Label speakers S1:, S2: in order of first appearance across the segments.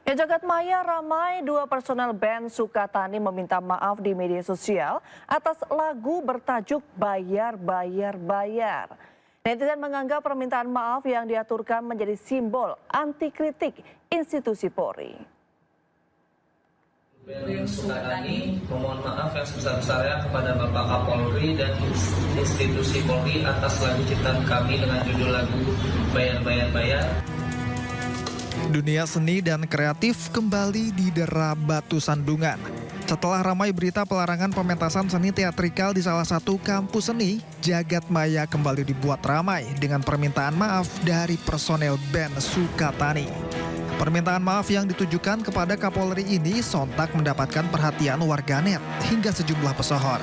S1: Ya, jagat maya ramai dua personel band Sukatani meminta maaf di media sosial atas lagu bertajuk Bayar, Bayar, Bayar. Netizen menganggap permintaan maaf yang diaturkan menjadi simbol anti kritik institusi Polri.
S2: Band Sukatani memohon maaf yang sebesar-besarnya kepada Bapak Kapolri dan institusi Polri atas lagu ciptaan kami dengan judul lagu Bayar, Bayar, Bayar.
S3: Dunia seni dan kreatif kembali didera batu sandungan. Setelah ramai berita pelarangan pementasan seni teatrikal di salah satu kampus seni, jagat maya kembali dibuat ramai dengan permintaan maaf dari personel band Sukatani. Permintaan maaf yang ditujukan kepada Kapolri ini sontak mendapatkan perhatian warganet hingga sejumlah pesohor.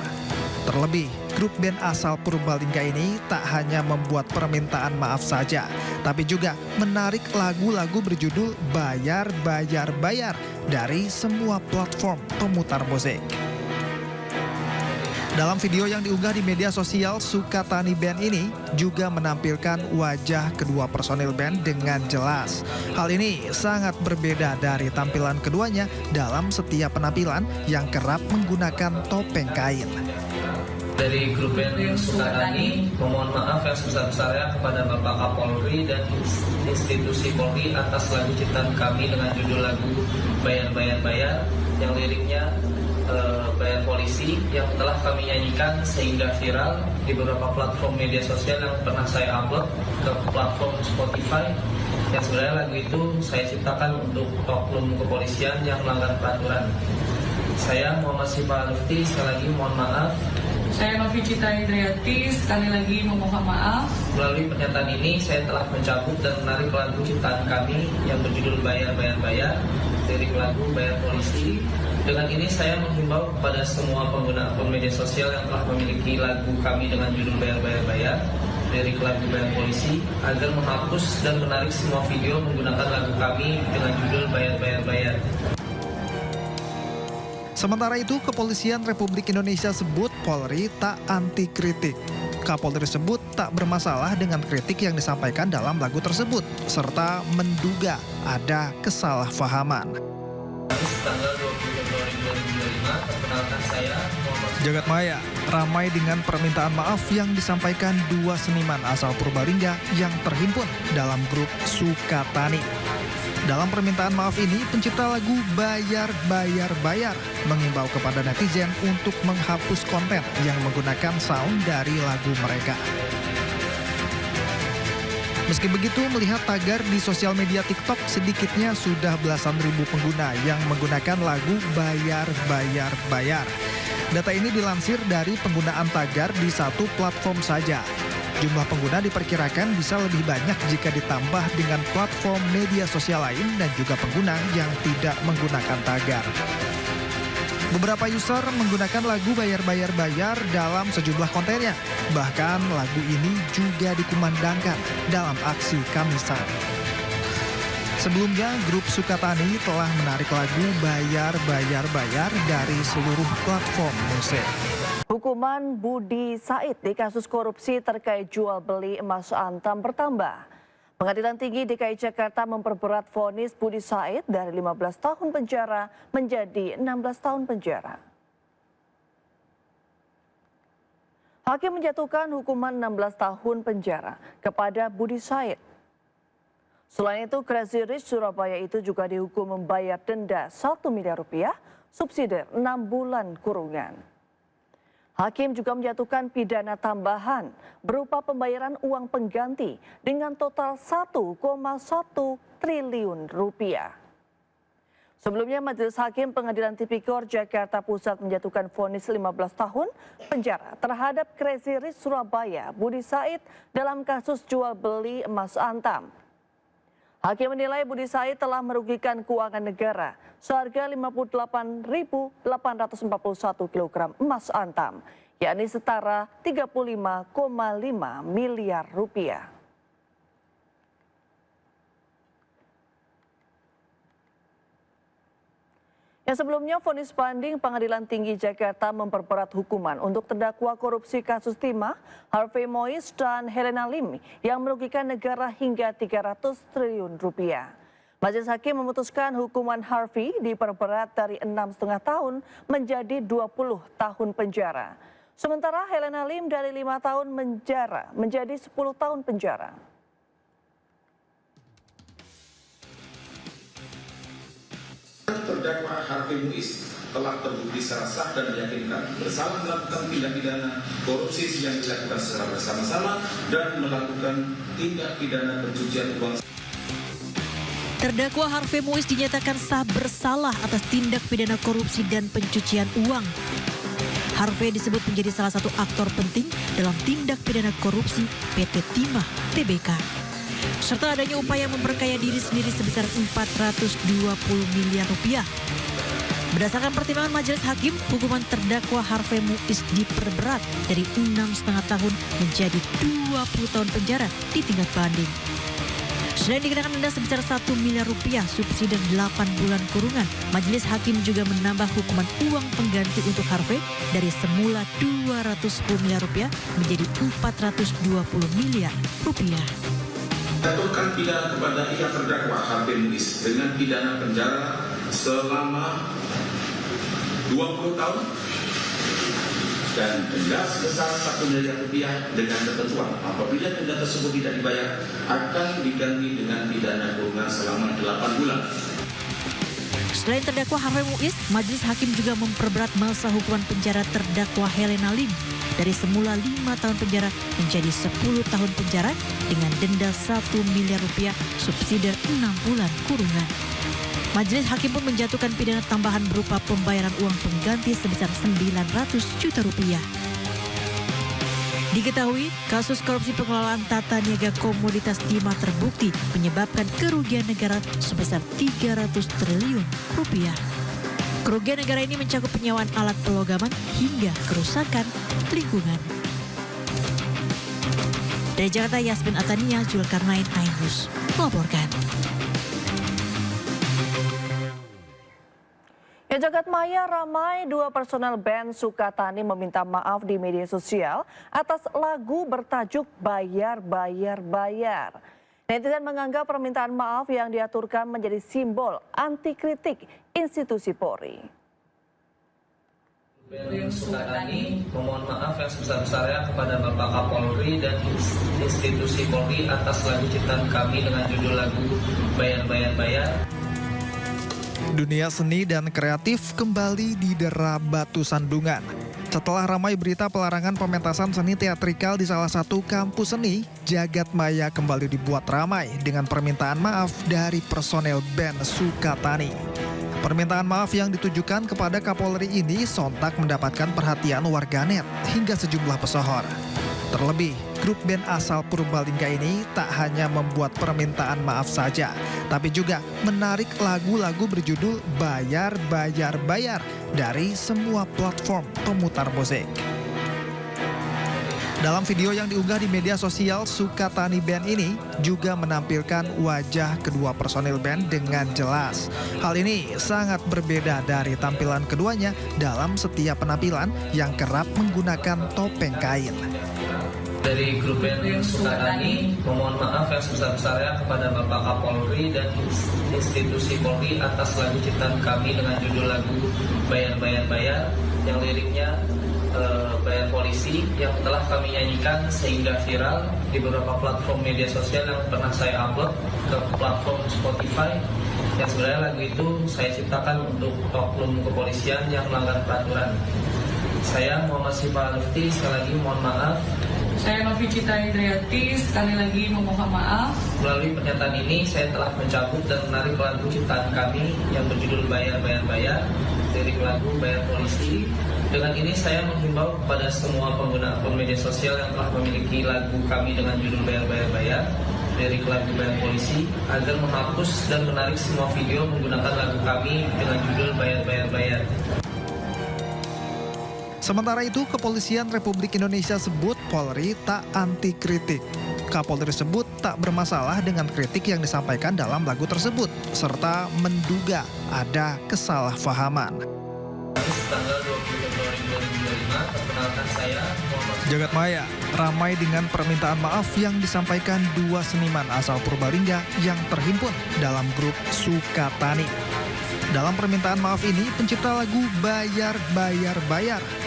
S3: Terlebih, grup band asal Purbalingga ini tak hanya membuat permintaan maaf saja, tapi juga menarik lagu-lagu berjudul Bayar, Bayar, Bayar dari semua platform pemutar musik. Dalam video yang diunggah di media sosial, Sukatani Band ini juga menampilkan wajah kedua personil band dengan jelas. Hal ini sangat berbeda dari tampilan keduanya dalam setiap penampilan yang kerap menggunakan topeng kain.
S2: Dari grup band Sukatani memohon maaf yang sebesar-besarnya kepada Bapak Kapolri dan institusi Polri atas lagu ciptaan kami dengan judul lagu Bayar, Bayar, Bayar yang liriknya bayar polisi yang telah kami nyanyikan sehingga viral di beberapa platform media sosial yang pernah saya upload ke platform Spotify, yang sebenarnya lagu itu saya ciptakan untuk oknum kepolisian yang melanggar peraturan. Saya Muhammad Siva Lufti, sekali lagi mohon maaf.
S4: Saya Novi Cita Indriati, sekali lagi memohon maaf.
S2: Melalui pernyataan ini saya telah mencabut dan menarik lagu ciptaan kami yang berjudul Bayar, Bayar, Bayar, lirik lagu Bayar Polisi. Dengan ini saya menghimbau kepada semua pengguna akun media sosial yang telah memiliki lagu kami dengan judul Bayar, Bayar, Bayar, lirik lagu Bayar Polisi, agar menghapus dan menarik semua video menggunakan lagu kami dengan judul Bayar, Bayar, Bayar.
S3: Sementara itu, Kepolisian Republik Indonesia sebut Polri tak anti kritik. Kapolri tersebut tak bermasalah dengan kritik yang disampaikan dalam lagu tersebut, serta menduga ada kesalahpahaman.
S2: Tanggal 20 Februari 2025, perkenalkan saya Muhammad.
S3: Jagat maya ramai dengan permintaan maaf yang disampaikan dua seniman asal Purbalingga yang terhimpun dalam grup Sukatani. Dalam permintaan maaf ini, pencipta lagu Bayar, Bayar, Bayar mengimbau kepada netizen untuk menghapus konten yang menggunakan sound dari lagu mereka. Meski begitu, melihat tagar di sosial media TikTok sedikitnya sudah belasan ribu pengguna yang menggunakan lagu Bayar, Bayar, Bayar. Data ini dilansir dari penggunaan tagar di satu platform saja. Jumlah pengguna diperkirakan bisa lebih banyak jika ditambah dengan platform media sosial lain dan juga pengguna yang tidak menggunakan tagar. Beberapa user menggunakan lagu Bayar, Bayar, Bayar dalam sejumlah kontennya. Bahkan lagu ini juga dikumandangkan dalam aksi Kamisan. Sebelumnya, grup Sukatani telah menarik lagu Bayar, Bayar, Bayar dari seluruh platform musik.
S1: Hukuman Budi Said di kasus korupsi terkait jual beli emas Antam bertambah. Pengadilan Tinggi DKI Jakarta memperberat vonis Budi Said dari 15 tahun penjara menjadi 16 tahun penjara. Hakim menjatuhkan hukuman 16 tahun penjara kepada Budi Said. Selain itu, Crazy Rich Surabaya itu juga dihukum membayar denda 1 miliar rupiah, subsidi 6 bulan kurungan. Hakim juga menjatuhkan pidana tambahan berupa pembayaran uang pengganti dengan total 1,1 triliun rupiah. Sebelumnya, Majelis Hakim Pengadilan Tipikor Jakarta Pusat menjatuhkan vonis 15 tahun penjara terhadap Crazy Rich Surabaya Budi Said dalam kasus jual beli emas Antam. Hakim menilai Budi Said telah merugikan keuangan negara seharga 58.841 kg emas Antam, yakni setara 35,5 miliar rupiah. Yang sebelumnya, vonis banding Pengadilan Tinggi Jakarta memperberat hukuman untuk terdakwa korupsi kasus timah Harvey Mois dan Helena Lim yang merugikan negara hingga 300 triliun rupiah. Majelis Hakim memutuskan hukuman Harvey diperberat dari 6,5 tahun menjadi 20 tahun penjara. Sementara Helena Lim dari 5 tahun penjara menjadi 10 tahun penjara.
S5: Terdakwa Harvey Muiz telah terbukti secara sah dan meyakinkan bersalah melakukan tindak pidana korupsi yang dilakukan secara bersama-sama dan melakukan tindak pidana pencucian uang.
S6: Terdakwa Harvey Muiz dinyatakan sah bersalah atas tindak pidana korupsi dan pencucian uang. Harvey disebut menjadi salah satu aktor penting dalam tindak pidana korupsi PT Timah Tbk. Serta adanya upaya memperkaya diri sendiri sebesar 420 miliar rupiah. Berdasarkan pertimbangan Majelis Hakim, hukuman terdakwa Harvey Muiz diperberat dari 6,5 tahun menjadi 20 tahun penjara di tingkat banding. Selain dikenakan denda sebesar 1 miliar rupiah, subsidi 8 bulan kurungan, Majelis Hakim juga menambah hukuman uang pengganti untuk Harvey dari semula 210 miliar rupiah menjadi 420 miliar rupiah.
S5: Jatuhkan pidana kepada yang terdakwa Harvey Muiz dengan pidana penjara selama 20 tahun dan denda sebesar 1 miliar rupiah dengan ketentuan apabila denda tersebut tidak dibayar akan diganti dengan pidana kurungan selama 8 bulan.
S6: Selain terdakwa Harvey Muiz, Majelis Hakim juga memperberat masa hukuman penjara terdakwa Helena Lim dari semula 5 tahun penjara menjadi 10 tahun penjara dengan denda 1 miliar rupiah subsidi 6 bulan kurungan. Majelis Hakim pun menjatuhkan pidana tambahan berupa pembayaran uang pengganti sebesar 900 juta rupiah. Diketahui, kasus korupsi pengelolaan tata niaga komoditas timah terbukti menyebabkan kerugian negara sebesar 300 triliun rupiah. Kerugian negara ini mencakup penyewaan alat pelogaman hingga kerusakan lingkungan. Dari Jakarta, Yasmin Atania, Zulkarnain, Ainus melaporkan.
S1: Ya, jagat maya ramai, 2 personel band Sukatani meminta maaf di media sosial atas lagu bertajuk Bayar, Bayar, Bayar. Netizen menganggap permintaan maaf yang diaturkan menjadi simbol anti kritik institusi Polri.
S2: Band Sukatani memohon maaf yang sebesar-besarnya kepada Bapak Kapolri dan institusi Polri atas lagu ciptaan kami dengan judul lagu Bayar, Bayar, Bayar.
S3: Dunia seni dan kreatif kembali didera batu sandungan. Setelah ramai berita pelarangan pementasan seni teatrikal di salah satu kampus seni, jagat maya kembali dibuat ramai dengan permintaan maaf dari personel band Sukatani. Permintaan maaf yang ditujukan kepada Kapolri ini sontak mendapatkan perhatian warganet hingga sejumlah pesohor. Terlebih, grup band asal Purbalingga ini tak hanya membuat permintaan maaf saja, tapi juga menarik lagu-lagu berjudul Bayar, Bayar, Bayar dari semua platform pemutar musik. Dalam video yang diunggah di media sosial, Sukatani Band ini juga menampilkan wajah kedua personil band dengan jelas. Hal ini sangat berbeda dari tampilan keduanya dalam setiap penampilan yang kerap menggunakan topeng kain.
S2: Dari grup band Sukatani memohon maaf yang sebesar-besarnya kepada Bapak Kapolri dan institusi Polri atas lagu ciptaan kami dengan judul lagu Bayar, Bayar, Bayar yang liriknya bayar polisi yang telah kami nyanyikan sehingga viral di beberapa platform media sosial yang pernah saya upload ke platform Spotify. Yang sebenarnya lagu itu saya ciptakan untuk oknum kepolisian yang melanggar peraturan. Saya Muhammad Syifa Lufti, sekali lagi mohon maaf.
S4: Saya Novi Cita Indriati, sekali lagi memohon maaf.
S2: Melalui pernyataan ini saya telah mencabut dan menarik lagu ciptaan kami yang berjudul Bayar, Bayar, Bayar, lirik lagu Bayar Polisi. Dengan ini saya menghimbau kepada semua pengguna akun media sosial yang telah memiliki lagu kami dengan judul Bayar, Bayar, Bayar, lirik lagu Bayar Polisi, agar menghapus dan menarik semua video menggunakan lagu kami dengan judul Bayar, Bayar, Bayar.
S3: Sementara itu, Kepolisian Republik Indonesia sebut Polri tak anti kritik. Kapolri sebut tak bermasalah dengan kritik yang disampaikan dalam lagu tersebut, serta menduga ada kesalahpahaman.
S2: Tanggal 20 Februari 2025 Perkenalkan saya Muhammad.
S3: Jagat maya ramai dengan permintaan maaf yang disampaikan dua seniman asal Purbalingga yang terhimpun dalam grup Sukatani. Dalam permintaan maaf ini, pencipta lagu Bayar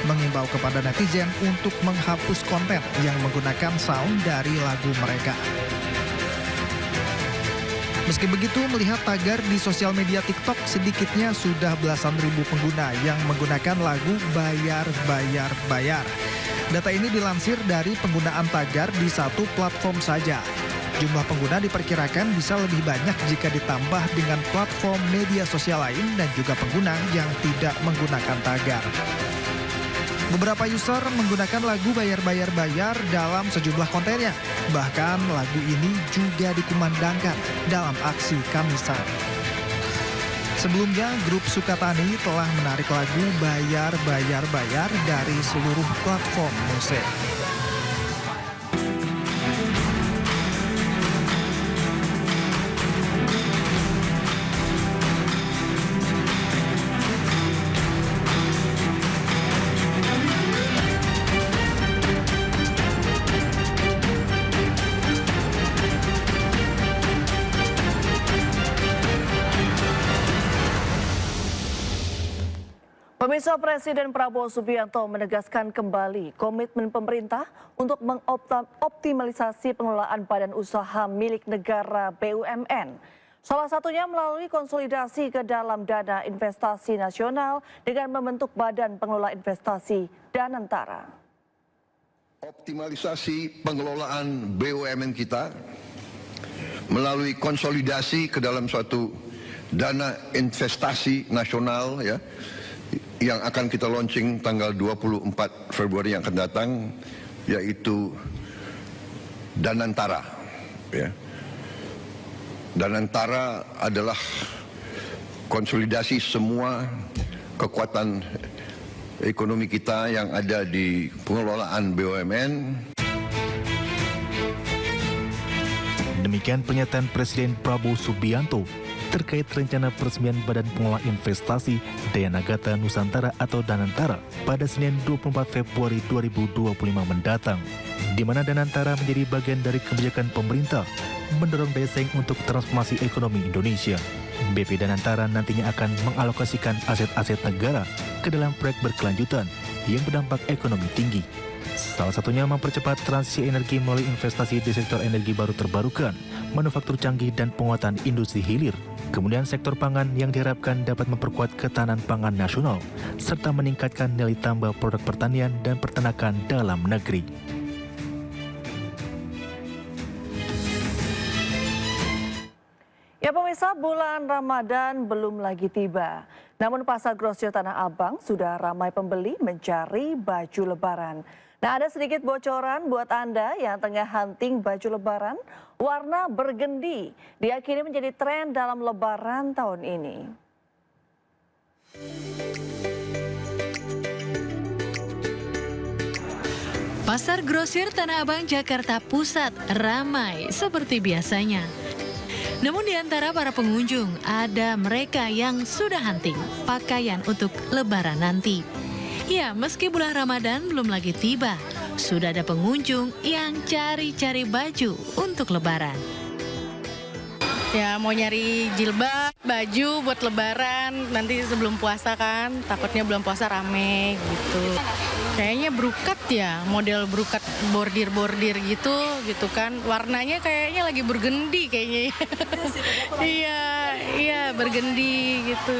S3: mengimbau kepada netizen untuk menghapus konten yang menggunakan sound dari lagu mereka. Meski begitu, melihat tagar di sosial media TikTok, sedikitnya sudah belasan ribu pengguna yang menggunakan lagu Bayar. Data ini dilansir dari penggunaan tagar di satu platform saja. Jumlah pengguna diperkirakan bisa lebih banyak jika ditambah dengan platform media sosial lain dan juga pengguna yang tidak menggunakan tagar. Beberapa user menggunakan lagu Bayar dalam sejumlah kontennya. Bahkan lagu ini juga dikumandangkan dalam aksi Kamisan. Sebelumnya, grup Sukatani telah menarik lagu Bayar dari seluruh platform musik.
S1: Pemirsa, Presiden Prabowo Subianto menegaskan kembali komitmen pemerintah untuk mengoptimalisasi pengelolaan badan usaha milik negara BUMN. Salah satunya melalui konsolidasi ke dalam dana investasi nasional dengan membentuk Badan Pengelola Investasi Danantara.
S7: Optimalisasi pengelolaan BUMN kita melalui konsolidasi ke dalam suatu dana investasi nasional ya, yang akan kita launching tanggal 24 Februari yang akan datang, yaitu Danantara. Ya. Danantara adalah konsolidasi semua kekuatan ekonomi kita yang ada di pengelolaan BUMN.
S8: Demikian pernyataan Presiden Prabowo Subianto terkait rencana peresmian Badan Pengelola Investasi Daya Nagata Nusantara atau Danantara pada Senin 24 Februari 2025 mendatang, di mana Danantara menjadi bagian dari kebijakan pemerintah mendorong daya saing untuk transformasi ekonomi Indonesia. BP Danantara nantinya akan mengalokasikan aset-aset negara ke dalam proyek berkelanjutan yang berdampak ekonomi tinggi. Salah satunya mempercepat transisi energi melalui investasi di sektor energi baru terbarukan, manufaktur canggih dan penguatan industri hilir. Kemudian sektor pangan yang diharapkan dapat memperkuat ketahanan pangan nasional, serta meningkatkan nilai tambah produk pertanian dan peternakan dalam negeri.
S1: Ya pemirsa, bulan Ramadan belum lagi tiba. Namun pasar grosir Tanah Abang sudah ramai pembeli mencari baju lebaran. Nah, ada sedikit bocoran buat Anda yang tengah hunting baju lebaran. Warna burgundy diyakini menjadi tren dalam lebaran tahun ini.
S6: Pasar grosir Tanah Abang, Jakarta Pusat ramai seperti biasanya. Namun di antara para pengunjung ada mereka yang sudah hunting pakaian untuk lebaran nanti. Ya, meski bulan Ramadan belum lagi tiba, sudah ada pengunjung yang cari-cari baju untuk lebaran.
S9: Ya, mau nyari jilbab, baju buat lebaran, nanti sebelum puasa kan, takutnya bulan puasa rame gitu. Kayaknya brokat ya, model brokat bordir-bordir gitu kan. Warnanya kayaknya lagi burgundy kayaknya. Iya, burgundy gitu.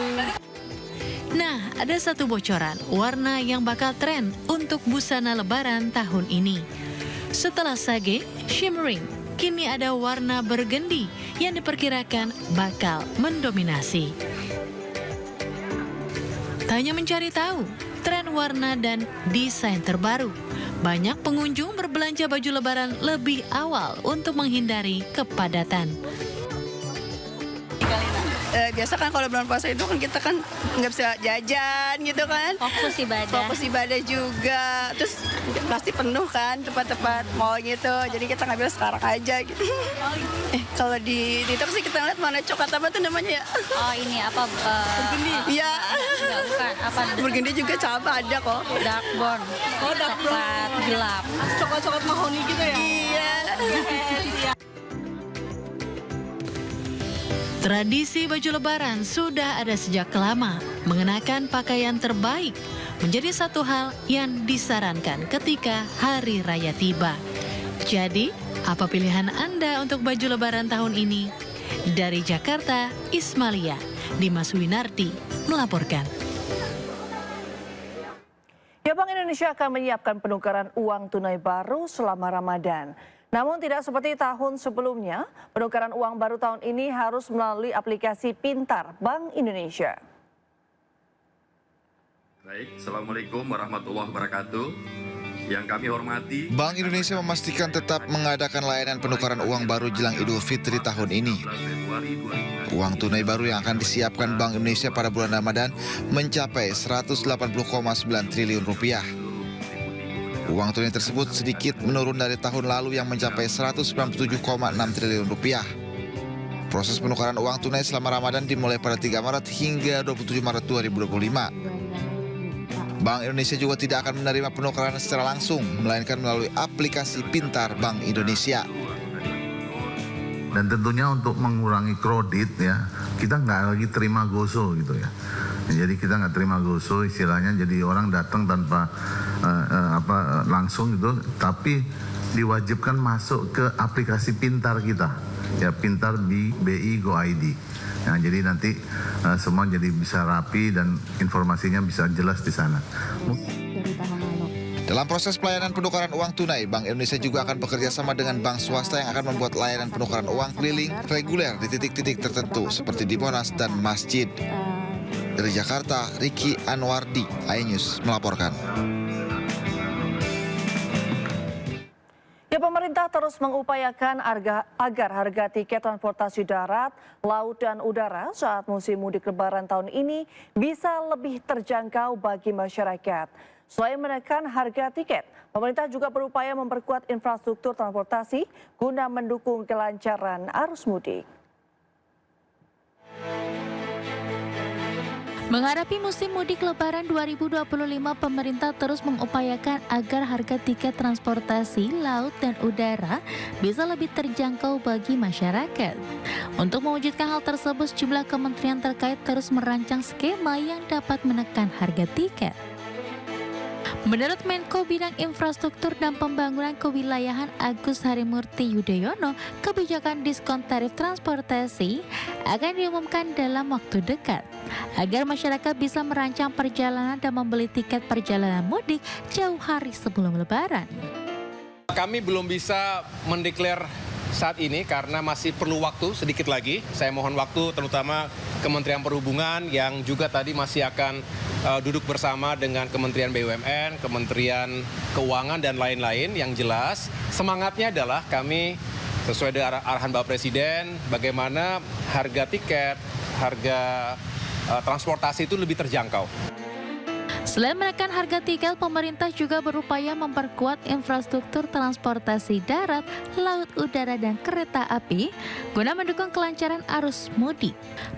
S6: Nah, ada satu bocoran warna yang bakal tren untuk busana lebaran tahun ini. Setelah sage, shimmering, kini ada warna burgundy yang diperkirakan bakal mendominasi. Tanya mencari tahu tren warna dan desain terbaru. Banyak pengunjung berbelanja baju lebaran lebih awal untuk menghindari kepadatan.
S9: Biasa kan kalau bulan puasa itu kan kita kan nggak bisa jajan gitu kan. Fokus ibadah juga. Terus pasti penuh kan tempat-tempat mall gitu. Jadi kita ngambil sekarang aja gitu. Kalau di TikTok sih kita lihat mana coklat apa tuh namanya ya?
S10: Oh ini apa?
S9: Iya.
S10: Enggak, bukan. Apa?
S11: Burgundy juga cakep ada kok.
S10: Dark brown.
S11: Oh, dark brown.
S10: Coklat gelap.
S11: Coklat-coklat mahoni gitu ya? Iya.
S6: Tradisi baju lebaran sudah ada sejak lama. Mengenakan pakaian terbaik menjadi satu hal yang disarankan ketika hari raya tiba. Jadi, apa pilihan Anda untuk baju lebaran tahun ini? Dari Jakarta, Ismalia, Dimas Winardi melaporkan.
S1: Ya, Bank Indonesia akan menyiapkan penukaran uang tunai baru selama Ramadan. Namun tidak seperti tahun sebelumnya, penukaran uang baru tahun ini harus melalui aplikasi Pintar Bank Indonesia.
S12: Baik, Assalamualaikum warahmatullahi wabarakatuh. Yang kami hormati,
S13: Bank Indonesia memastikan tetap mengadakan layanan penukaran uang baru jelang Idul Fitri tahun ini. Uang tunai baru yang akan disiapkan Bank Indonesia pada bulan Ramadan mencapai 180,9 triliun rupiah. Uang tunai tersebut sedikit menurun dari tahun lalu yang mencapai 197,6 triliun rupiah. Proses penukaran uang tunai selama Ramadan dimulai pada 3 Maret hingga 27 Maret 2025. Bank Indonesia juga tidak akan menerima penukaran secara langsung, melainkan melalui aplikasi Pintar Bank Indonesia.
S14: Dan tentunya untuk mengurangi kredit ya, kita nggak lagi terima goso gitu ya. Jadi kita nggak terima goso istilahnya, jadi orang datang tanpa langsung gitu, tapi diwajibkan masuk ke aplikasi Pintar kita, ya Pintar BI Go ID. Nah, jadi nanti semua jadi bisa rapi dan informasinya bisa jelas di sana.
S13: Dalam proses pelayanan penukaran uang tunai, Bank Indonesia juga akan bekerja sama dengan bank swasta yang akan membuat layanan penukaran uang keliling reguler di titik-titik tertentu seperti di Monas dan Masjid. Dari Jakarta, Riki Anwardi, iNews melaporkan.
S1: Ya, pemerintah terus mengupayakan agar harga tiket transportasi darat, laut, dan udara saat musim mudik lebaran tahun ini bisa lebih terjangkau bagi masyarakat. Selain menekan harga tiket, pemerintah juga berupaya memperkuat infrastruktur transportasi guna mendukung kelancaran arus mudik.
S15: Menghadapi musim mudik Lebaran 2025, pemerintah terus mengupayakan agar harga tiket transportasi laut dan udara bisa lebih terjangkau bagi masyarakat. Untuk mewujudkan hal tersebut, sejumlah kementerian terkait terus merancang skema yang dapat menekan harga tiket. Menurut Menko Bidang Infrastruktur dan Pembangunan Kewilayahan Agus Harimurti Yudhoyono, kebijakan diskon tarif transportasi akan diumumkan dalam waktu dekat agar masyarakat bisa merancang perjalanan dan membeli tiket perjalanan mudik jauh hari sebelum Lebaran.
S16: Kami belum bisa mendeklar saat ini karena masih perlu waktu sedikit lagi. Saya mohon waktu terutama Kementerian Perhubungan yang juga tadi masih akan duduk bersama dengan Kementerian BUMN, Kementerian Keuangan dan lain-lain. Yang jelas semangatnya adalah kami sesuai dengan arahan Bapak Presiden bagaimana harga tiket, harga transportasi itu lebih terjangkau.
S15: Selain menekan harga tiket, pemerintah juga berupaya memperkuat infrastruktur transportasi darat, laut, udara, dan kereta api guna mendukung kelancaran arus mudik.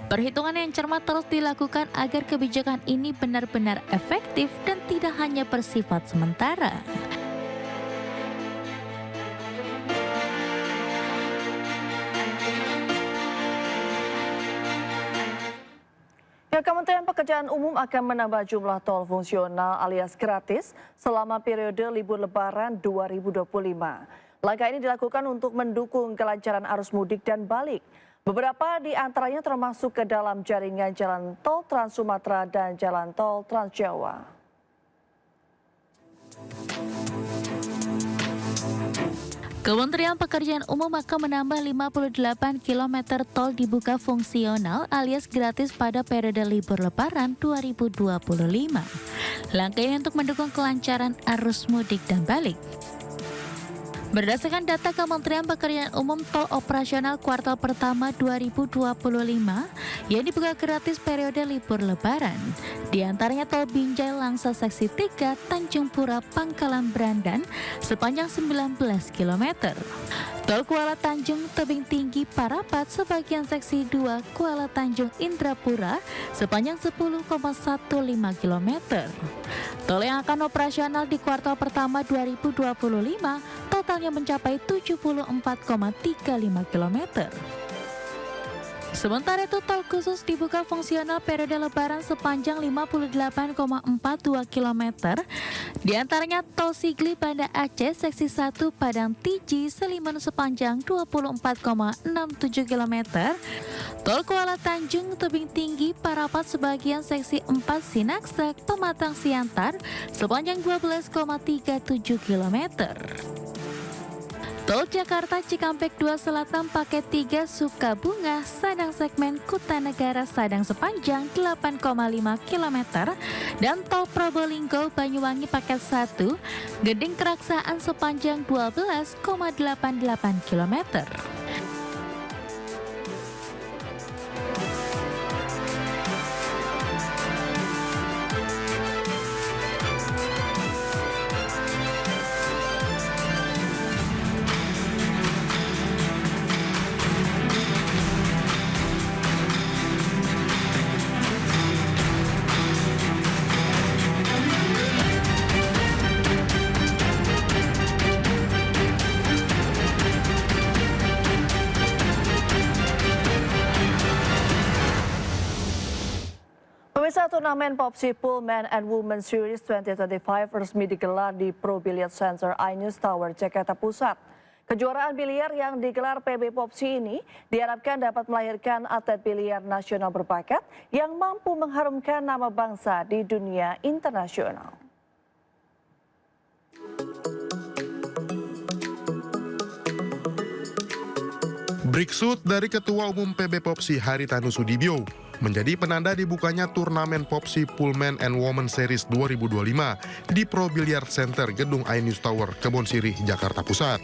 S15: Perhitungan yang cermat terus dilakukan agar kebijakan ini benar-benar efektif dan tidak hanya bersifat sementara.
S1: Ya, Kementerian Pekerjaan Umum akan menambah jumlah tol fungsional alias gratis selama periode libur Lebaran 2025. Langkah ini dilakukan untuk mendukung kelancaran arus mudik dan balik. Beberapa di antaranya termasuk ke dalam jaringan jalan tol Trans Sumatera dan jalan tol Trans Jawa.
S15: Kementerian Pekerjaan Umum akan menambah 58 km tol dibuka fungsional alias gratis pada periode libur Lebaran 2025. Langkah ini untuk mendukung kelancaran arus mudik dan balik. Berdasarkan data Kementerian Pekerjaan Umum, tol operasional kuartal pertama 2025 yang dibuka gratis periode libur lebaran. Di antaranya tol Binjai Langsa seksi 3 Tanjung Pura Pangkalan Berandan sepanjang 19 km. Tol Kuala Tanjung Tebing Tinggi Parapat sebagian seksi 2 Kuala Tanjung Indrapura sepanjang 10,15 km. Tol yang akan operasional di kuartal pertama 2025 totalnya mencapai 74,35 km. Sementara itu tol khusus dibuka fungsional periode lebaran sepanjang 58,42 km. Di antaranya tol Sigli Banda Aceh seksi 1 Padang Tiji Seliman sepanjang 24,67 km. Tol Kuala Tanjung Tebing Tinggi Parapat sebagian seksi 4 Sinaksak Pematang Siantar sepanjang 12,37 km. Tol Jakarta Cikampek 2 Selatan paket 3 Sukabunga Sadang segmen Kutanegara Sadang sepanjang 8,5 km dan tol Probolinggo Banyuwangi paket 1 Geding Keraksaan sepanjang 12,88 km.
S1: Pemirsa, turnamen POPSI Pullman and Women Series 2025 resmi digelar di Pro Billiard Center iNews Tower, Jakarta Pusat. Kejuaraan biliar yang digelar PB POPSI ini diharapkan dapat melahirkan atlet biliar nasional berbakat yang mampu mengharumkan nama bangsa di dunia internasional.
S17: Breakshoot dari Ketua Umum PB POPSI Haritanu Sudibyo menjadi penanda dibukanya turnamen POPSI Pullman and Women Series 2025 di Pro Billiard Center Gedung iNews Tower, Kebonsirih, Jakarta Pusat.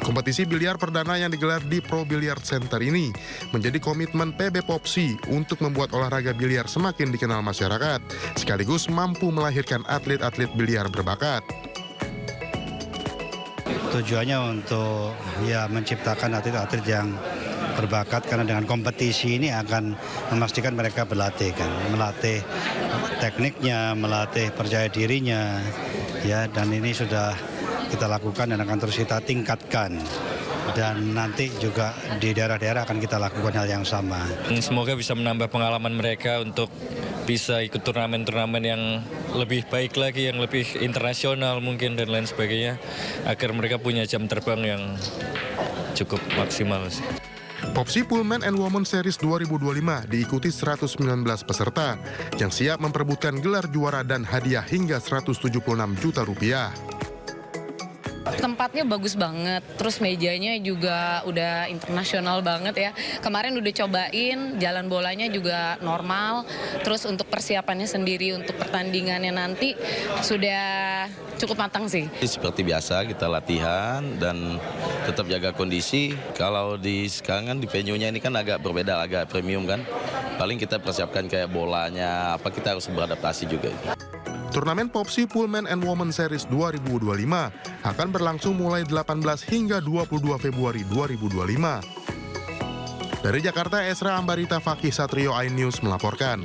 S17: Kompetisi biliar perdana yang digelar di Pro Billiard Center ini menjadi komitmen PB POPSI untuk membuat olahraga biliar semakin dikenal masyarakat, sekaligus mampu melahirkan atlet-atlet biliar berbakat.
S18: Tujuannya untuk menciptakan atlet-atlet yang berbakat, karena dengan kompetisi ini akan memastikan mereka berlatih kan, melatih tekniknya, melatih percaya dirinya, dan ini sudah kita lakukan dan akan terus kita tingkatkan. Dan nanti juga di daerah-daerah akan kita lakukan hal yang sama.
S19: Semoga bisa menambah pengalaman mereka untuk bisa ikut turnamen-turnamen yang lebih baik lagi, yang lebih internasional mungkin dan lain sebagainya, agar mereka punya jam terbang yang cukup maksimal.
S17: POPSI Pullman and Women Series 2025 diikuti 119 peserta yang siap memperebutkan gelar juara dan hadiah hingga 176 juta rupiah.
S9: Tempatnya bagus banget, terus mejanya juga udah internasional banget ya. Kemarin udah cobain, jalan bolanya juga normal, terus untuk persiapannya sendiri untuk pertandingannya nanti sudah cukup matang sih.
S20: Seperti biasa kita latihan dan tetap jaga kondisi. Kalau di sekarang kan di venue-nya ini kan agak berbeda, agak premium kan. Paling kita persiapkan kayak bolanya, kita harus beradaptasi juga.
S17: Turnamen POPSI Pullman and Women Series 2025 akan berlangsung mulai 18 hingga 22 Februari 2025. Dari Jakarta, Esra Ambarita Fakih Satrio iNews melaporkan.